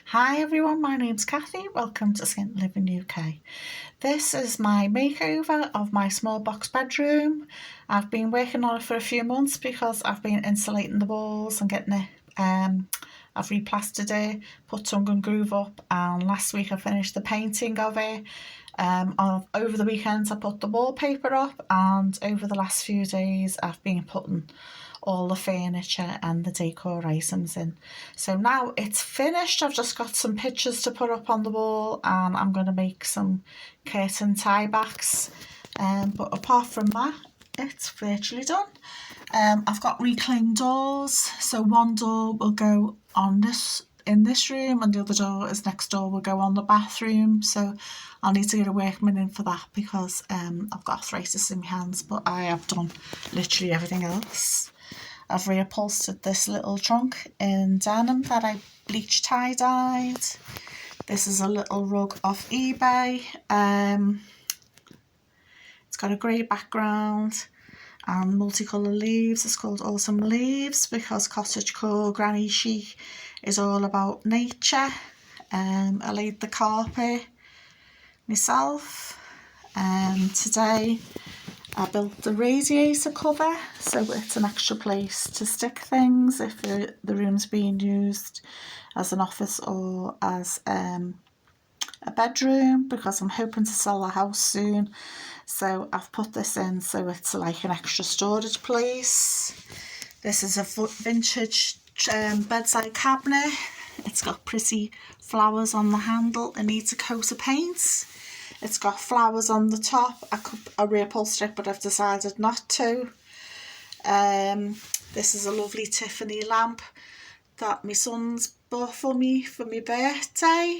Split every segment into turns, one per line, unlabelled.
Hi everyone, my name's Kathy. Welcome to Skint Living UK. This is my makeover of my small box bedroom. I've been working on it for a few months because I've been insulating the walls and getting it. I've replastered it, put tongue and groove up, and last week I finished the painting of it. Over the weekends I put the wallpaper up, and over the last few days I've been putting all the furniture and the decor items in. So now it's finished. I've just got some pictures to put up on the wall, and I'm going to make some curtain tie backs. But apart from that, it's virtually done. I've got reclaimed doors, so one door will go on in this room, and the other door is next door will go on the bathroom. So I'll need to get a workman in for that because I've got arthritis in my hands, but I have done literally everything else. I've reupholstered this little trunk in denim that I bleach tie-dyed. This is a little rug off eBay. It's got a grey background and multicolour leaves. It's called Autumn Leaves because cottagecore granny chic is all about nature. I laid the carpet myself. Today I built the radiator cover, so it's an extra place to stick things if the room's being used as an office or as a bedroom, because I'm hoping to sell the house soon. So I've put this in so it's like an extra storage place. This is a vintage bedside cabinet. It's got pretty flowers on the handle. It needs a coat of paint. It's got flowers on the top. I reupholster it, but I've decided not to. This is a lovely Tiffany lamp that my son's bought for me for my birthday.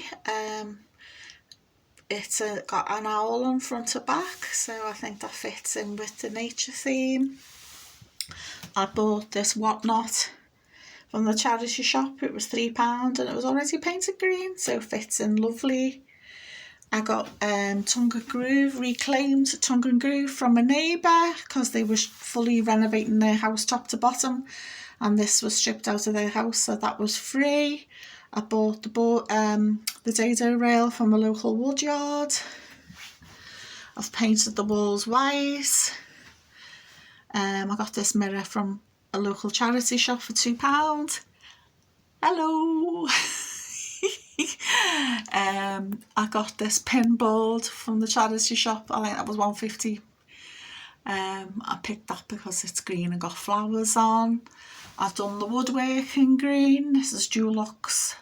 It's got an owl on front and back, so I think that fits in with the nature theme. I bought this whatnot from the charity shop. It was £3 and it was already painted green, so it fits in lovely. I got tongue and groove, reclaimed tongue and groove from a neighbour because they were fully renovating their house top to bottom, and this was stripped out of their house, so that was free. I bought the dado rail from a local woodyard. I've painted the walls white. I got this mirror from a local charity shop for £2. Hello. I got this pin board from the charity shop. I think that was £1.50. I picked that because it's green and got flowers on. I've done the woodwork in green. This is Dulux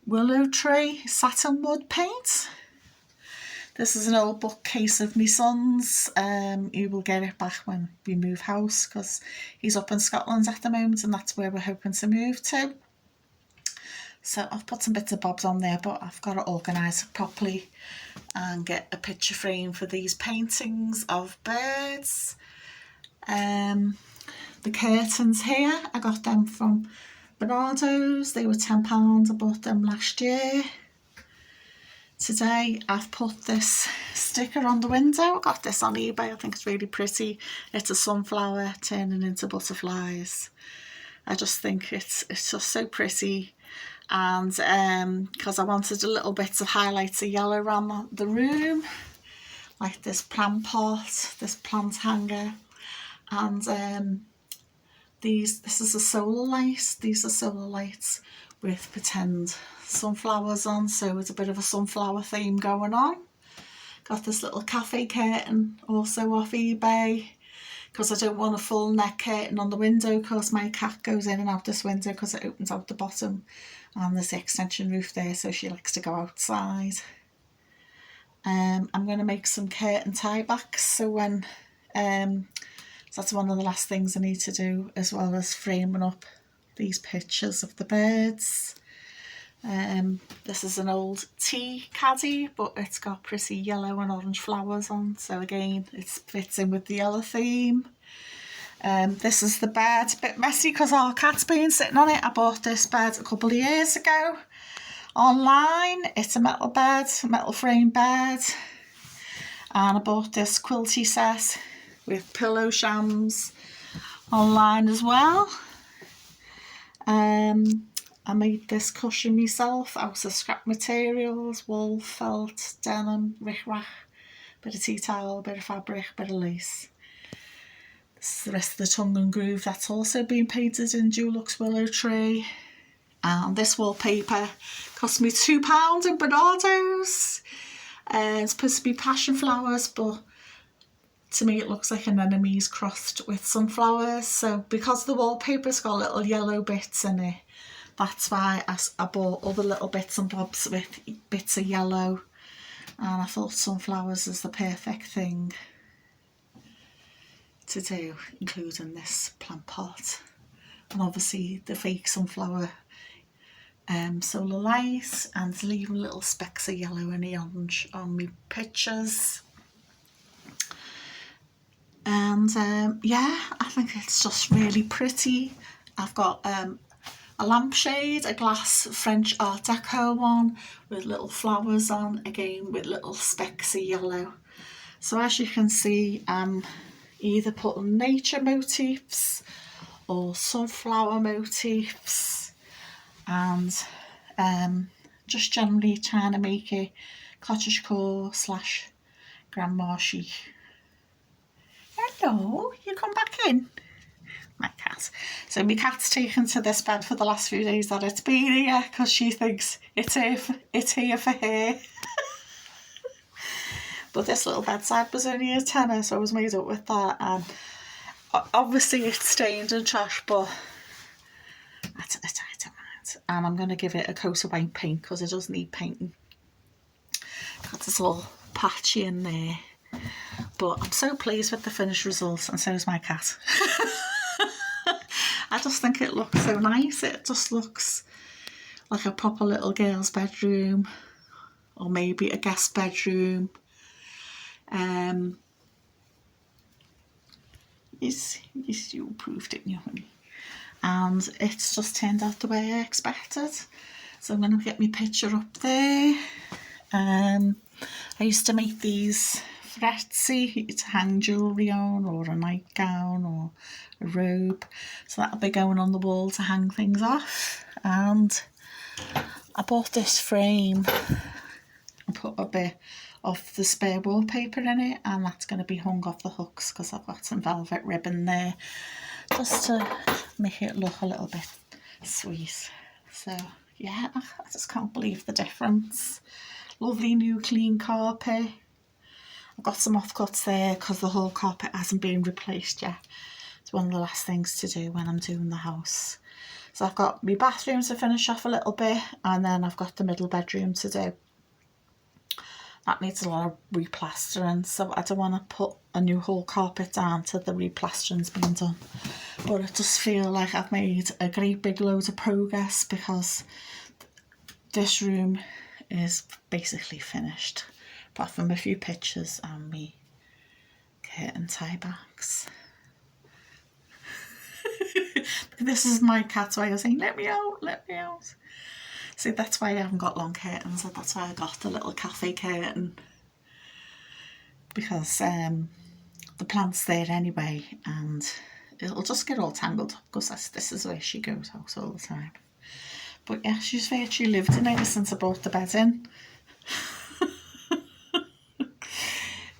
willow tree satin wood paint. This is an old bookcase of my son's. He will get it back when we move house because he's up in Scotland at the moment, and that's where we're hoping to move to. So I've put some bits and bobs on there, but I've got to organise it properly and get a picture frame for these paintings of birds. The curtains here, I got them from Bernardo's. They were £10. I bought them last year. Today I've put this sticker on the window. I got this on eBay. I think it's really pretty. It's a sunflower turning into butterflies. I just think it's just so pretty. And because I wanted a little bit of highlights of yellow around the room, like this plant pot, this plant hanger, and this is a solar light. These are solar lights with pretend sunflowers on, so it's a bit of a sunflower theme going on. Got this little cafe curtain also off eBay because I don't want a full neck curtain on the window because my cat goes in and out this window because it opens out the bottom, and there's the extension roof there, so she likes to go outside. I'm going to make some curtain tie backs, so when so that's one of the last things I need to do, as well as framing up these pictures of the birds. This is an old tea caddy, but it's got pretty yellow and orange flowers on, so again it fits in with the yellow theme. This is the bed, a bit messy because our cat's been sitting on it. I bought this bed a couple of years ago online. It's a metal bed, a metal frame bed, and I bought this quilty set with pillow shams online as well. I made this cushion myself out of scrap materials, wool, felt, denim, rick-rack, bit of tea towel, bit of fabric, bit of lace. This is the rest of the tongue and groove that's also been painted in Dulux Willow Tree. And this wallpaper cost me £2 in Bernardo's. It's supposed to be passion flowers, but to me it looks like anemones crossed with sunflowers. So because the wallpaper's got little yellow bits in it, that's why I bought other little bits and bobs with bits of yellow. And I thought sunflowers is the perfect thing to do, including this plant pot. And obviously the fake sunflower solar light, and leaving little specks of yellow and orange on my pictures. And yeah, I think it's just really pretty. I've got a lampshade, a glass French Art Deco one with little flowers on, again with little specks of yellow. So as you can see, I'm either putting nature motifs or sunflower motifs, and just generally trying to make it cottagecore / grandma chic. Hello, you come back in? My cat. So my cat's taken to this bed for the last few days that it's been here because she thinks it's here for her. But this little bedside was only a tenner, so I was made up with that. And obviously it's stained and trash, but I don't mind. And I'm going to give it a coat of white paint because it does need painting. Got this all patchy in there. But I'm so pleased with the finished result, and so is my cat. I just think it looks so nice. It just looks like a proper little girl's bedroom, or maybe a guest bedroom. You approved it, you honey. And it's just turned out the way I expected. So I'm going to get my picture up there. I used to make these fretsy to hang jewellery on, or a nightgown, or a robe. So that'll be going on the wall to hang things off. And I bought this frame and put a bit of the spare wallpaper in it, and that's going to be hung off the hooks because I've got some velvet ribbon there just to make it look a little bit sweet. So yeah, I just can't believe the difference. Lovely new clean carpet. I've got some offcuts there because the whole carpet hasn't been replaced yet. It's one of the last things to do when I'm doing the house. So I've got my bathroom to finish off a little bit, and then I've got the middle bedroom to do. That needs a lot of replastering, so I don't want to put a new whole carpet down till the replastering's been done. But it does feel like I've made a great big load of progress because this room is basically finished, apart from a few pictures and me curtain tie backs. This is my cat's way of saying, let me out, let me out. See, that's why I haven't got long curtains, so that's why I got the little cafe curtain, because the plant's there anyway, and it'll just get all tangled up because this is where she goes out all the time. But yeah, she's virtually lived in it since I brought the bed in.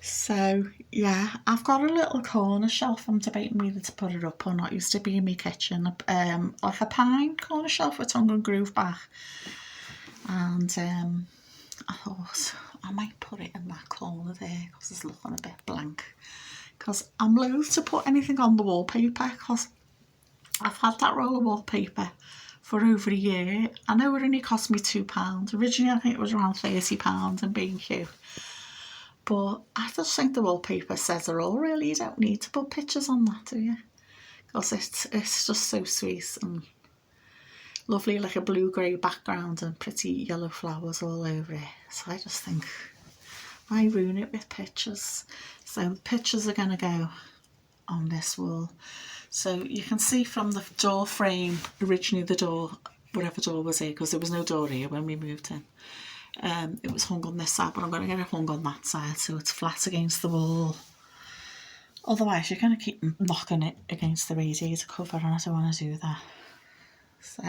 So yeah, I've got a little corner shelf. I'm debating whether to put it up or not. It used to be in my kitchen, like a pine corner shelf with tongue and groove back. And I thought I might put it in that corner there because it's looking a bit blank. Because I'm loath to put anything on the wallpaper because I've had that roll of wallpaper for over a year. I know it only cost me £2. Originally I think it was around £30 in B&Q. But I just think the wallpaper says it all, really. You don't need to put pictures on that, do you? Because it's just so sweet and lovely, like a blue-grey background and pretty yellow flowers all over it. So I just think, why ruin it with pictures? So the pictures are going to go on this wall. So you can see from the door frame, originally the door, whatever door was here, because there was no door here when we moved in. It was hung on this side, but I'm going to get it hung on that side so it's flat against the wall. Otherwise you're going to keep knocking it against the radiator cover, and I don't want to do that. So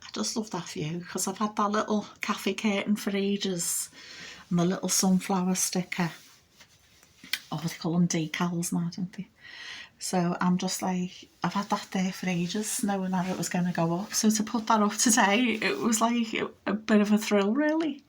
I just love that view because I've had that little cafe curtain for ages and the little sunflower sticker. Oh, they call them decals now, don't they? So I'm just like, I've had that there for ages, knowing that it was going to go up. So to put that up today, it was like a bit of a thrill, really.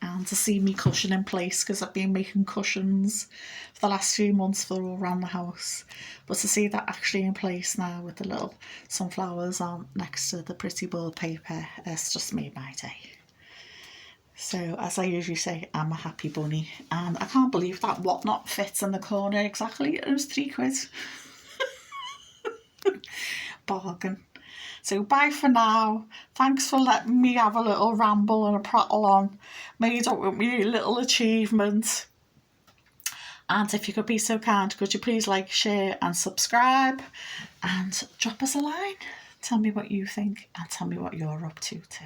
And to see me cushion in place, because I've been making cushions for the last few months for all around the house. But to see that actually in place now with the little sunflowers on next to the pretty wallpaper, it's just made my day. So, as I usually say, I'm a happy bunny. And I can't believe that whatnot fits in the corner exactly. It was £3. Bargain. So, bye for now. Thanks for letting me have a little ramble and a prattle on. Made up with me little achievement. And if you could be so kind, could you please like, share and subscribe? And drop us a line. Tell me what you think and tell me what you're up to too.